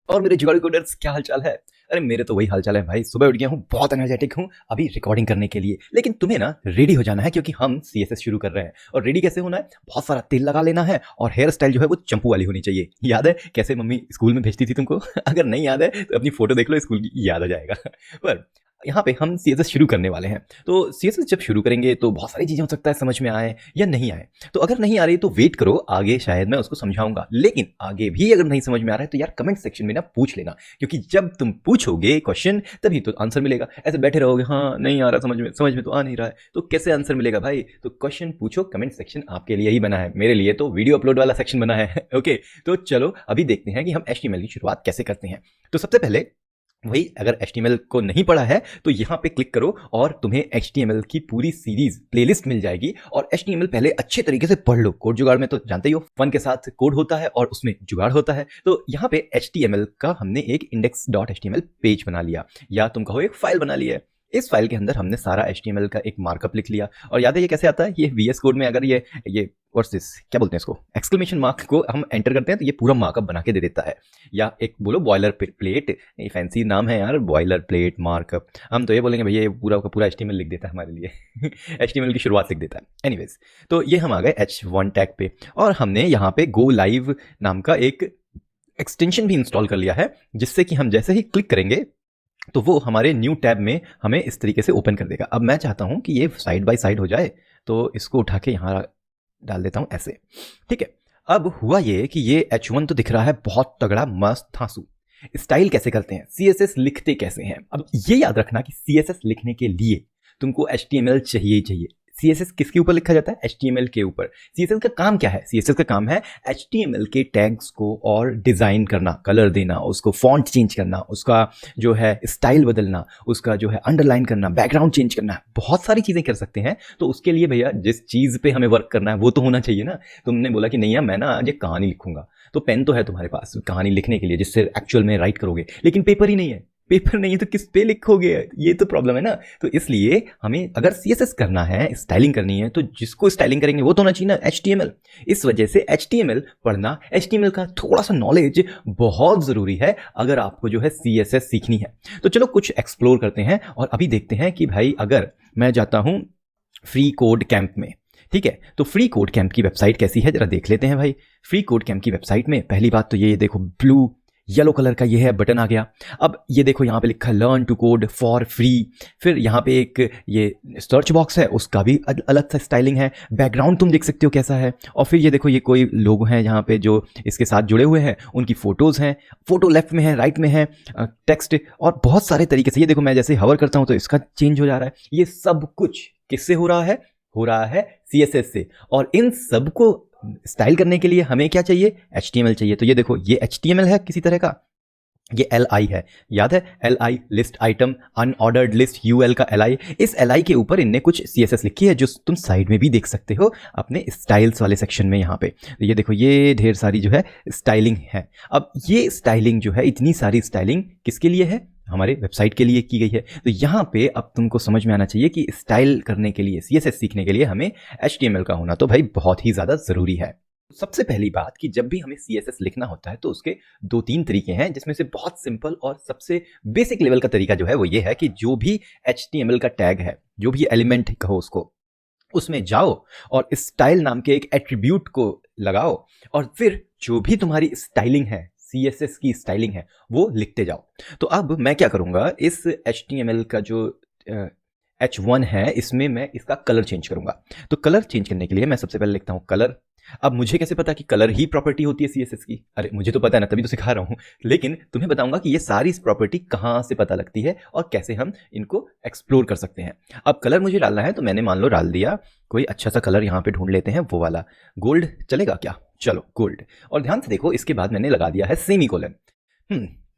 और मेरे जुगाड़ू कोडर्स क्या हालचाल है। अरे मेरे तो वही हालचाल है भाई, सुबह उठ गया हूँ, बहुत एनर्जेटिक हूँ अभी रिकॉर्डिंग करने के लिए। लेकिन तुम्हें ना रेडी हो जाना है क्योंकि हम सीएसएस शुरू कर रहे हैं। और रेडी कैसे होना है, बहुत सारा तेल लगा लेना है और हेयर स्टाइल जो है वो चंपू वाली होनी चाहिए। याद है कैसे मम्मी स्कूल में भेजती थी तुमको? अगर नहीं याद है तो अपनी फोटो देख लो, स्कूल की याद आ जाएगा। पर यहाँ पे हम सीएसएस शुरू करने वाले हैं, तो सीएसएस जब शुरू करेंगे तो बहुत सारी चीजें हो सकता है समझ में आए या नहीं आए। तो अगर नहीं आ रही तो वेट करो, आगे शायद मैं उसको समझाऊंगा। लेकिन आगे भी अगर नहीं समझ में आ रहा है तो यार कमेंट सेक्शन में ना पूछ लेना, क्योंकि जब तुम पूछोगे क्वेश्चन तभी तो आंसर मिलेगा। ऐसे बैठे रहोगे हाँ नहीं आ रहा समझ में तो आ नहीं रहा है, तो कैसे आंसर मिलेगा भाई? तो क्वेश्चन पूछो, कमेंट सेक्शन आपके लिए ही बना है, मेरे लिए तो वीडियो अपलोड वाला सेक्शन बना है। ओके, तो चलो अभी देखते हैं कि हम HTML की शुरुआत कैसे करते हैं। तो सबसे पहले वही, अगर HTML को नहीं पढ़ा है तो यहाँ पे क्लिक करो और तुम्हें HTML की पूरी सीरीज प्लेलिस्ट मिल जाएगी। और HTML पहले अच्छे तरीके से पढ़ लो। कोड जुगाड़ में तो जानते ही हो, फन के साथ कोड होता है और उसमें जुगाड़ होता है। तो यहाँ पे HTML का हमने एक index.html पेज बना लिया, या तुम कहो एक फाइल बना लिया है। इस फाइल के अंदर हमने सारा HTML का एक मार्कअप लिख लिया। और याद है ये कैसे आता है? ये VS कोड में अगर ये व्हाट्स दिस, क्या बोलते हैं इसको, एक्सक्लेमेशन मार्क को हम एंटर करते हैं तो ये पूरा मार्कअप बना के दे देता है। या एक बोलो बॉयलर प्लेट, फैंसी नाम है यार, बॉयलर प्लेट मार्कअप। हम तो ये बोलेंगे भैया ये पूरा का पूरा HTML लिख देता है हमारे लिए। HTML की शुरुआत लिख देता है। एनीवेज, तो ये हम आ गए H1 टैग पे और हमने यहाँ पे गो लाइव नाम का एक एक्सटेंशन भी इंस्टॉल कर लिया है, जिससे कि हम जैसे ही क्लिक करेंगे तो वो हमारे न्यू टैब में हमें इस तरीके से ओपन कर देगा। अब मैं चाहता हूं कि ये साइड बाय साइड हो जाए, तो इसको उठा के यहां डाल देता हूं ऐसे। ठीक है, अब हुआ ये कि ये H1 तो दिख रहा है बहुत तगड़ा मस्त थांसू। स्टाइल कैसे करते हैं, CSS लिखते कैसे हैं? अब ये याद रखना कि CSS लिखने के लिए तुमको HTML चाहिए ही चाहिए। CSS किसके ऊपर लिखा जाता है? HTML के ऊपर। CSS का काम क्या है? CSS का काम है HTML के टैग्स को और डिजाइन करना, कलर देना, उसको फॉन्ट चेंज करना, उसका जो है स्टाइल बदलना, उसका जो है अंडरलाइन करना, बैकग्राउंड चेंज करना, बहुत सारी चीजें कर सकते हैं। तो उसके लिए भैया जिस चीज पे हमें वर्क करना है वो तो होना चाहिए ना। तुमने बोला कि नहीं यार मैं ना आज एक कहानी लिखूंगा, तो पेन तो है तुम्हारे पास कहानी लिखने के लिए जिससे एक्चुअल में राइट करोगे, लेकिन पेपर ही नहीं है। पेपर नहीं है तो किस पे लिखोगे? ये तो प्रॉब्लम है ना। तो इसलिए हमें अगर CSS करना है, स्टाइलिंग करनी है, तो जिसको स्टाइलिंग करेंगे वो तो होना चाहिए ना HTML। इस वजह से HTML पढ़ना, HTML का थोड़ा सा नॉलेज बहुत जरूरी है अगर आपको जो है CSS सीखनी है। तो चलो कुछ एक्सप्लोर करते हैं और अभी देखते हैं कि भाई अगर मैं जाता हूं फ्री कोड कैंप में, ठीक है, तो फ्री कोड कैंप की वेबसाइट कैसी है जरा देख लेते हैं भाई। फ्री कोड कैंप की वेबसाइट में पहली बात तो ये देखो, ब्लू येलो कलर का ये है बटन आ गया। अब ये देखो यहाँ पे लिखा है learn to code for free. फिर यहाँ पे एक ये सर्च बॉक्स है, उसका भी अलग सा स्टाइलिंग है। बैकग्राउंड तुम देख सकते हो कैसा है। और फिर ये देखो ये कोई लोग हैं यहाँ पे जो इसके साथ जुड़े हुए हैं, उनकी फोटोज हैं। फोटो लेफ्ट में है, राइट में है, टेक्स्ट और बहुत सारे तरीके से। ये देखो मैं जैसे हवर करता हूँ तो इसका चेंज हो जा रहा है। ये सब कुछ किससे हो रहा है? हो रहा है CSS से। और इन सब को स्टाइल करने के लिए हमें क्या चाहिए? HTML चाहिए। तो ये देखो ये HTML है किसी तरह का, ये LI है, याद है LI, list item, unordered list, UL का LI। इस LI के ऊपर इनने कुछ CSS लिखी है जो तुम साइड में भी देख सकते हो अपने स्टाइल्स वाले सेक्शन में। यहाँ पे तो ये देखो ये ढेर सारी जो है स्टाइलिंग है। अब ये स्टाइलिंग जो है, इतनी सारी स्टाइलिंग किसके लिए है? हमारे वेबसाइट के लिए की गई है। तो यहाँ पे अब तुमको समझ में आना चाहिए कि स्टाइल करने के लिए, CSS सीखने के लिए हमें HTML का होना तो भाई बहुत ही ज़्यादा ज़रूरी है। सबसे पहली बात कि जब भी हमें CSS लिखना होता है तो उसके 2-3 तरीके हैं, जिसमें से बहुत सिंपल और सबसे बेसिक लेवल का तरीका जो है वो ये है कि जो भी HTML का टैग है, जो भी एलिमेंट कहो उसको, उसमें जाओ और स्टाइल नाम के एक एट्रीब्यूट को लगाओ और फिर जो भी तुम्हारी स्टाइलिंग है, CSS की स्टाइलिंग है, वो लिखते जाओ। तो अब मैं क्या करूंगा, इस HTML का जो H1 है इसमें मैं इसका कलर चेंज करूंगा। तो कलर चेंज करने के लिए मैं सबसे पहले लिखता हूं कलर। अब मुझे कैसे पता कि कलर ही प्रॉपर्टी होती है CSS की? अरे मुझे तो पता है ना, तभी तो सिखा रहा हूं। लेकिन तुम्हें बताऊंगा कि ये सारी प्रॉपर्टी कहां से पता लगती है और कैसे हम इनको एक्सप्लोर कर सकते हैं। अब कलर मुझे डालना है तो मैंने मान लो डाल दिया कोई अच्छा सा कलर, यहाँ पे ढूंढ लेते हैं वो वाला। गोल्ड चलेगा क्या? चलो गोल्ड। और ध्यान से देखो इसके बाद मैंने लगा दिया है सेमीकोलन।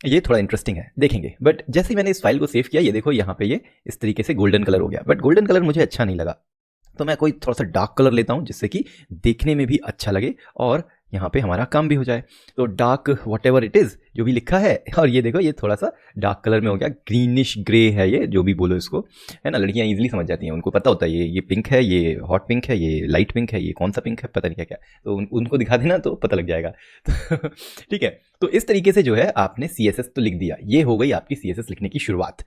ये थोड़ा इंटरेस्टिंग है, देखेंगे। बट जैसे ही मैंने इस फाइल को सेव किया, ये देखो यहाँ पे ये इस तरीके से गोल्डन कलर हो गया। बट गोल्डन कलर मुझे अच्छा नहीं लगा, तो मैं कोई थोड़ा सा डार्क कलर लेता हूँ जिससे कि देखने में भी अच्छा लगे और यहाँ पे हमारा काम भी हो जाए। तो dark what ever it is जो भी लिखा है, और ये देखो ये थोड़ा सा डार्क कलर में हो गया, ग्रीनिश ग्रे है ये, जो भी बोलो इसको, है ना। लड़कियाँ इजीली समझ जाती हैं, उनको पता होता है ये पिंक है, ये हॉट पिंक है, ये लाइट पिंक है, ये कौन सा पिंक है पता नहीं क्या क्या, तो उनको दिखा देना तो पता लग जाएगा। तो ठीक है, तो इस तरीके से जो है आपने CSS तो लिख दिया, ये हो गई आपकी CSS लिखने की शुरुआत।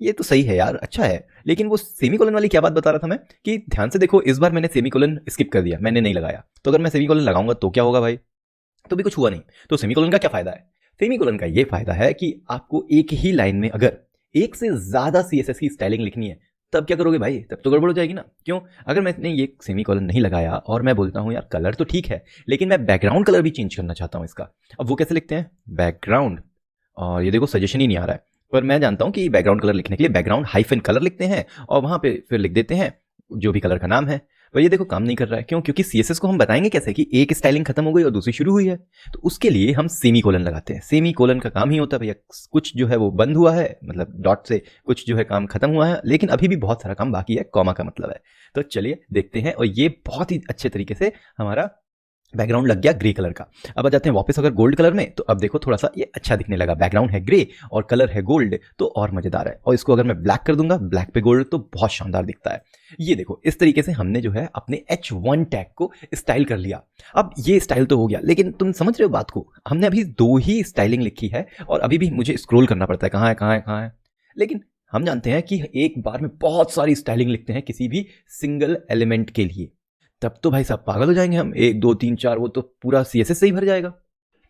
ये तो सही है यार, अच्छा है। लेकिन वो सेमीकोलन वाली क्या बात बता रहा था मैं, कि ध्यान से देखो इस बार मैंने सेमीकोलन स्किप कर दिया, मैंने नहीं लगाया। तो अगर मैं सेमीकोलन लगाऊंगा तो क्या होगा भाई, तो भी कुछ हुआ नहीं। तो सेमीकोलन का क्या फायदा है, सेमीकोलन का ये फायदा है कि आपको एक ही लाइन में अगर एक से ज्यादा CSS की स्टाइलिंग लिखनी है तब क्या करोगे भाई, तब तो गड़बड़ हो जाएगी ना। क्यों, अगर मैंने ये सेमीकोलन नहीं लगाया और मैं बोलता हूं यार कलर तो ठीक है लेकिन मैं बैकग्राउंड कलर भी चेंज करना चाहता हूं इसका, अब वो कैसे लिखते हैं, बैकग्राउंड, और ये देखो सजेशन ही नहीं आ रहा है, पर मैं जानता हूं कि बैकग्राउंड कलर लिखने के लिए बैकग्राउंड हाइफन कलर लिखते हैं और वहां पे फिर लिख देते हैं जो भी कलर का नाम है। पर ये देखो काम नहीं कर रहा है, क्यों, क्योंकि CSS को हम बताएंगे कैसे कि एक स्टाइलिंग खत्म हो गई और दूसरी शुरू हुई है, तो उसके लिए हम सेमीकोलन लगाते हैं। सेमीकोलन का काम ही होता है भैया, कुछ जो है वो बंद हुआ है, मतलब डॉट से कुछ जो है काम खत्म हुआ है, लेकिन अभी भी बहुत सारा काम बाकी है, कॉमा का मतलब है। तो चलिए देखते हैं, और ये बहुत ही अच्छे तरीके से हमारा बैकग्राउंड लग गया ग्रे कलर का। अब आ जाते हैं वापस अगर गोल्ड कलर में, तो अब देखो थोड़ा सा ये अच्छा दिखने लगा, बैकग्राउंड है ग्रे और कलर है गोल्ड, तो और मजेदार है। और इसको अगर मैं ब्लैक कर दूंगा, ब्लैक पे गोल्ड, तो बहुत शानदार दिखता है। ये देखो इस तरीके से हमने जो है अपने H1 टैग को स्टाइल कर लिया। अब ये स्टाइल तो हो गया, लेकिन तुम समझ रहे हो बात को, हमने अभी 2 ही स्टाइलिंग लिखी है और अभी भी मुझे स्क्रॉल करना पड़ता है, कहाँ है कहाँ है कहाँ है। लेकिन हम जानते हैं कि एक बार में बहुत सारी स्टाइलिंग लिखते हैं किसी भी सिंगल एलिमेंट के लिए, तब तो भाई साहब पागल हो जाएंगे हम, 1 2 3 4 वो तो पूरा CSS से ही भर जाएगा।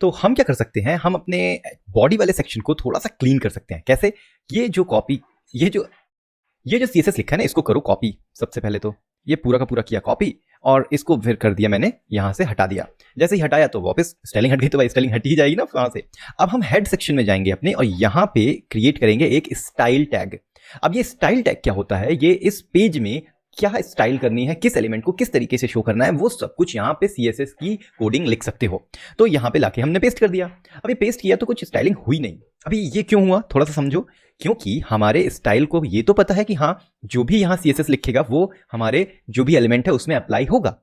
तो हम क्या कर सकते हैं, हम अपने बॉडी वाले सेक्शन को थोड़ा सा क्लीन कर सकते हैं। कैसे, ये जो कॉपी, ये जो CSS लिखा है ना, इसको करो कॉपी। सबसे पहले तो ये पूरा का पूरा किया कॉपी और इसको फिर कर दिया मैंने यहां से हटा दिया। जैसे ही हटाया तो वापस स्टाइलिंग हट गई, तो भाई स्टाइलिंग हट ही जाएगी ना वहां से। अब हम हेड सेक्शन में जाएंगे अपने और यहां पे क्रिएट करेंगे एक स्टाइल टैग। अब ये स्टाइल टैग क्या होता है, ये इस पेज में क्या स्टाइल करनी है, किस एलिमेंट को किस तरीके से शो करना है, वो सब कुछ यहाँ पे CSS की कोडिंग लिख सकते हो। तो यहाँ पे लाके हमने पेस्ट कर दिया। अभी पेस्ट किया तो कुछ स्टाइलिंग हुई नहीं। अभी ये क्यों हुआ, थोड़ा सा समझो। क्योंकि हमारे स्टाइल को ये तो पता है कि हाँ जो भी यहाँ CSS लिखेगा वो हमारे जो भी एलिमेंट है उसमें अप्लाई होगा,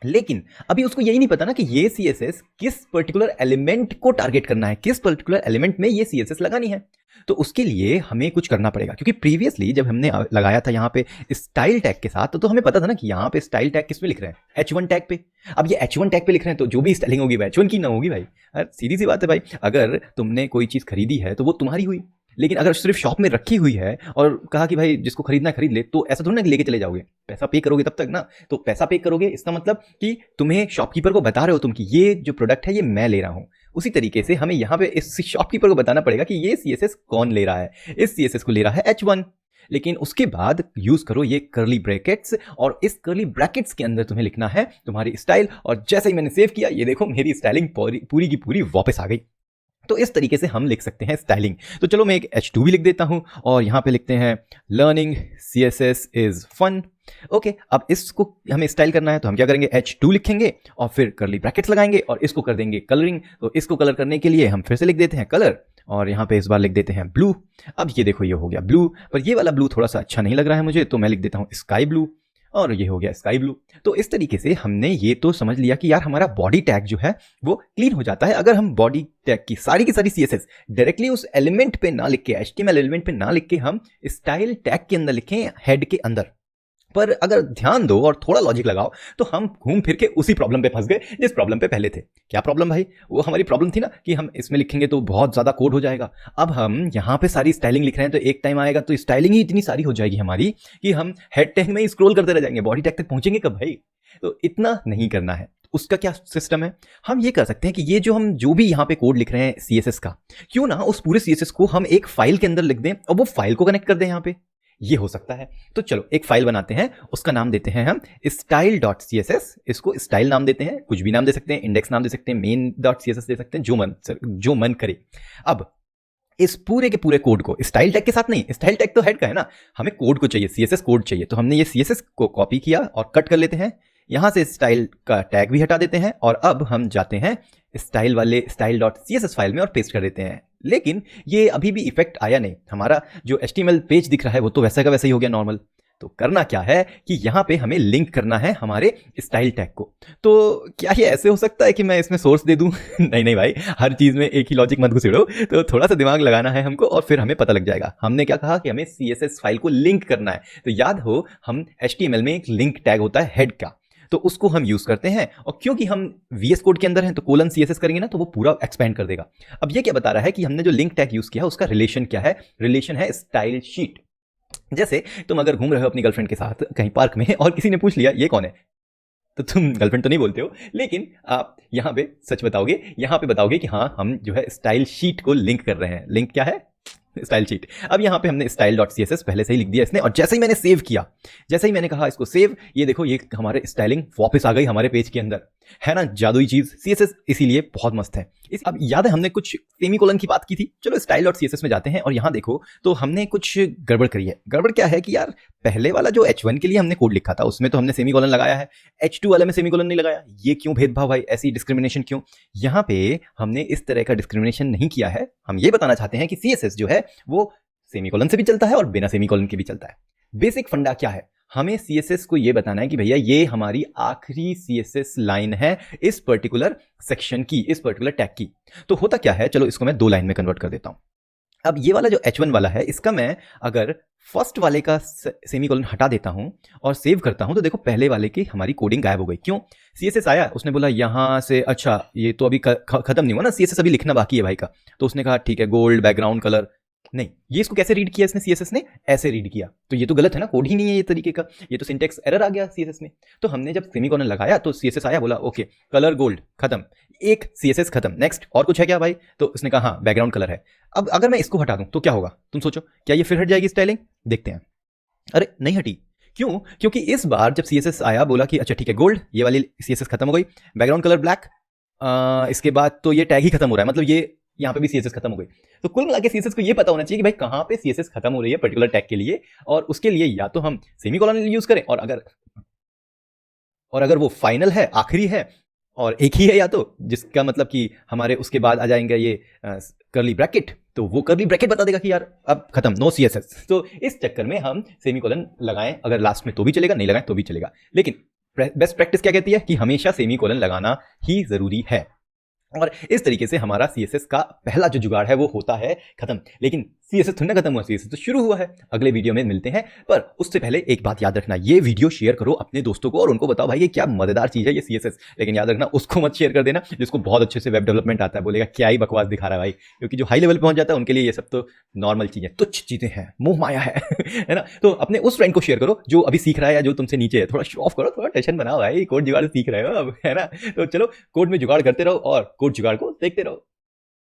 लेकिन अभी उसको यही नहीं पता ना कि ये CSS किस पर्टिकुलर एलिमेंट को टारगेट करना है, किस पर्टिकुलर एलिमेंट में ये CSS लगानी है। तो उसके लिए हमें कुछ करना पड़ेगा, क्योंकि प्रीवियसली जब हमने लगाया था यहाँ पे स्टाइल टैग के साथ, तो हमें पता था ना कि यहाँ पे स्टाइल टैग किस पे लिख रहे हैं, H1 टैग पे। अब ये H1 टैग पे लिख रहे हैं तो जो भी स्टाइलिंग होगी वो H1 की ना होगी भाई। सीधी सी बात है भाई, अगर तुमने कोई चीज खरीदी है तो वो तुम्हारी हुई, लेकिन अगर सिर्फ शॉप में रखी हुई है और कहा कि भाई जिसको खरीदना है खरीद ले, तो ऐसा थोड़ी ना लेके चले जाओगे, पैसा पे करोगे तब तक ना। तो पैसा पे करोगे इसका मतलब कि तुम्हें शॉपकीपर को बता रहे हो तुम कि ये जो प्रोडक्ट है ये मैं ले रहा हूं। उसी तरीके से हमें यहाँ पे इस शॉपकीपर को बताना पड़ेगा कि ये CSS कौन ले रहा है, इस CSS को ले रहा है H1। लेकिन उसके बाद यूज करो ये कर्ली ब्रैकेट्स, और इस कर्ली ब्रैकेट्स के अंदर तुम्हें लिखना है तुम्हारी स्टाइल। और जैसे ही मैंने सेव किया, ये देखो मेरी स्टाइलिंग पूरी की पूरी वापस आ गई। तो इस तरीके से हम लिख सकते हैं स्टाइलिंग। तो चलो मैं एक H2 भी लिख देता हूं और यहां पे लिखते हैं learning CSS is fun. Okay, अब इसको हमें स्टाइल करना है तो हम क्या करेंगे, H2 लिखेंगे और फिर कर्ली ब्रैकेट्स लगाएंगे और इसको कर देंगे कलरिंग। तो इसको कलर करने के लिए हम फिर से लिख देते हैं कलर, और यहाँ पे इस बार लिख देते हैं ब्लू। अब ये देखो ये हो गया ब्लू, पर ये वाला ब्लू थोड़ा सा अच्छा नहीं लग रहा है मुझे, तो मैं लिख देता हूँ स्काई ब्लू, और ये हो गया स्काई ब्लू। तो इस तरीके से हमने ये तो समझ लिया कि यार हमारा बॉडी टैग जो है वो क्लीन हो जाता है अगर हम बॉडी टैग की सारी CSS डायरेक्टली उस एलिमेंट पे ना लिख के, HTML एलिमेंट पे ना लिख के हम स्टाइल टैग के अंदर लिखें, हेड के अंदर। पर अगर ध्यान दो और थोड़ा लॉजिक लगाओ तो हम घूम फिर के उसी प्रॉब्लम पे फंस गए जिस प्रॉब्लम पे पहले थे। क्या प्रॉब्लम भाई, वो हमारी प्रॉब्लम थी ना कि हम इसमें लिखेंगे तो बहुत ज्यादा कोड हो जाएगा। अब हम यहाँ पे सारी स्टाइलिंग लिख रहे हैं तो एक टाइम आएगा तो स्टाइलिंग ही इतनी सारी हो जाएगी हमारी कि हम हेड टैग में ही स्क्रॉल करते रह जाएंगे, बॉडी टैग तक पहुंचेंगे कब भाई। तो इतना नहीं करना है। उसका क्या सिस्टम है, हम ये कर सकते हैं कि ये जो भी यहाँ पे कोड लिख रहे हैं CSS का, क्यों ना उस पूरे CSS को हम एक फाइल के अंदर लिख दें और वो फाइल को कनेक्ट कर दें यहाँ पे। ये हो सकता है। तो चलो एक फाइल बनाते हैं, उसका नाम देते हैं हम style.css। इसको स्टाइल नाम देते हैं, कुछ भी नाम दे सकते हैं, इंडेक्स नाम दे सकते हैं, main.css दे सकते हैं, जो मन करे। अब इस पूरे के पूरे कोड को स्टाइल टैग के साथ नहीं, स्टाइल टैग तो हेड का है ना, हमें कोड को चाहिए, CSS कोड चाहिए। तो हमने ये CSS को कॉपी किया और कट कर लेते हैं, यहां से स्टाइल का टैग भी हटा देते हैं और अब हम जाते हैं स्टाइल वाले style.css फाइल में और पेस्ट कर देते हैं। लेकिन ये अभी भी इफेक्ट आया नहीं, हमारा जो HTML पेज दिख रहा है वो तो वैसा का वैसा ही हो गया नॉर्मल। तो करना क्या है कि यहाँ पे हमें लिंक करना है हमारे स्टाइल टैग को। तो क्या ये ऐसे हो सकता है कि मैं इसमें सोर्स दे दूं? नहीं नहीं भाई, हर चीज में एक ही लॉजिक मत घुसेड़ो। तो थोड़ा सा दिमाग लगाना है हमको और फिर हमें पता लग जाएगा। हमने क्या कहा कि हमें CSS फाइल को लिंक करना है। तो याद हो, हम HTML में एक लिंक टैग होता है हेड का, तो उसको हम यूज करते हैं। और क्योंकि हम VS कोड के अंदर हैं तो कोलन CSS करेंगे ना तो वो पूरा एक्सपेंड कर देगा। अब ये क्या बता रहा है कि हमने जो लिंक टैग यूज किया उसका रिलेशन क्या है? रिलेशन है स्टाइल शीट। जैसे तुम अगर घूम रहे हो अपनी गर्लफ्रेंड के साथ कहीं पार्क में और किसी ने पूछ लिया ये कौन है, तो तुम गर्लफ्रेंड तो नहीं बोलते हो, लेकिन आप यहाँ पे सच बताओगे, यहाँ पे बताओगे कि हाँ हम जो है स्टाइल शीट को लिंक कर रहे हैं। लिंक क्या है? Style sheet. अब यहाँ पे हमने style.css पहले से ही लिख दिया इसने, और जैसे ही मैंने सेव किया, जैसे ही मैंने कहा इसको सेव, ये देखो ये हमारे स्टाइलिंग वापस आ गई हमारे पेज के अंदर। है ना जादुई चीज CSS, इसीलिए बहुत मस्त है। अब याद है हमने कुछ सेमीकोलन की बात की थी। चलो style.css में जाते हैं और यहाँ देखो तो हमने कुछ गड़बड़ करी है। गड़बड़ क्या है कि यार पहले वाला जो H1 के लिए हमने कोड लिखा था उसमें तो हमने सेमीकोलन लगाया है, H2 वाले में सेमीकोलन नहीं लगाया। ये क्यों भेदभाव भाई, ऐसी डिस्क्रिमिनेशन क्यों? यहाँ पे हमने इस तरह का डिस्क्रिमिनेशन नहीं किया है। हम ये बताना चाहते हैं कि CSS जो है वो सेमीकोलन से भी चलता है और बिना सेमीकोलन के भी चलता है। बेसिक फंडा क्या है? हमें CSS को ये बताना है कि भैया ये हमारी आखिरी CSS लाइन है इस पर्टिकुलर सेक्शन की, इस पर्टिकुलर टैग की। तो होता क्या है, चलो इसको मैं 2 लाइन में कन्वर्ट कर देता हूं। अब ये वाला जो H1 वाला है, इसका मैं अगर फर्स्ट वाले का सेमीकोलन हटा देता हूं और सेव करता हूं तो देखो पहले वाले की हमारी कोडिंग गायब हो गई। क्यों? CSS आया, उसने बोला यहां से अच्छा ये तो अभी खत्म नहीं हुआ ना, CSS अभी लिखना बाकी है भाई का। तो उसने कहा ठीक है गोल्ड बैकग्राउंड कलर, नहीं ये इसको कैसे रीड किया इसने, CSS ने ऐसे रीड किया। तो ये तो गलत है ना, कोड ही नहीं है ये तरीके का, ये तो सिंटेक्स एरर आ गया CSS में। तो हमने जब सेमीकोलन लगाया तो CSS आया, बोला ओके कलर गोल्ड खत्म, एक CSS खत्म, नेक्स्ट और कुछ है क्या भाई? तो उसने कहा हाँ बैकग्राउंड कलर है। अब अगर मैं इसको हटा दूं तो क्या होगा तुम सोचो, क्या ये फिर हट जाएगी स्टाइलिंग? देखते हैं। अरे नहीं हटी। क्यों? क्योंकि इस बार जब CSS आया बोला कि अच्छा ठीक है गोल्ड, ये वाली CSS खत्म हो गई, बैकग्राउंड कलर ब्लैक, इसके बाद तो ये टैग ही खत्म हो रहा है, मतलब ये यहाँ पे भी CSS खत्म हो गई। तो कुल मिला के CSS को ये पता होना चाहिए कि भाई कहाँ पे CSS खत्म हो रही है पर्टिकुलर टैग के लिए, और उसके लिए या तो हम सेमीकोलन यूज करें, और अगर वो फाइनल है, आखिरी है और एक ही है, या तो जिसका मतलब कि हमारे उसके बाद आ जाएंगे ये कर्ली ब्रैकेट, तो वो कर्ली ब्रैकेट बता देगा कि यार अब खत्म, नो CSS। तो इस चक्कर में हम सेमीकोलन लगाएं अगर लास्ट में तो भी चलेगा, नहीं लगाएं तो भी चलेगा। लेकिन बेस्ट प्रैक्टिस क्या कहती है कि हमेशा सेमीकोलन लगाना ही जरूरी है। और इस तरीके से हमारा CSS का पहला जो जुगाड़ है वो होता है खत्म। लेकिन CSS थोड़ा खत्म हुआ, CSS तो शुरू हुआ है। अगले वीडियो में मिलते हैं, पर उससे पहले एक बात याद रखना, ये वीडियो शेयर करो अपने दोस्तों को और उनको बताओ भाई ये क्या मजेदार चीज है ये CSS। लेकिन याद रखना उसको मत शेयर कर देना जिसको बहुत अच्छे से वेब डेवलपमेंट आता है, बोलेगा क्या ही बकवास दिखा रहा है भाई। क्योंकि जो हाई लेवल पे पहुंच जाता है उनके लिए ये सब तो नॉर्मल चीजें, तुच्छ चीजें हैं, मोह माया है है ना। तो अपने उस फ्रेंड को शेयर करो जो अभी सीख रहा है या जो तुमसे नीचे है, थोड़ा शो ऑफ करो, थोड़ा टेंशन बनाओ भाई, कोड जुगाड़ सीख रहे हो अब, है ना। तो चलो कोड में जुगाड़ करते रहो और कोड जुगाड़ को देखते रहो।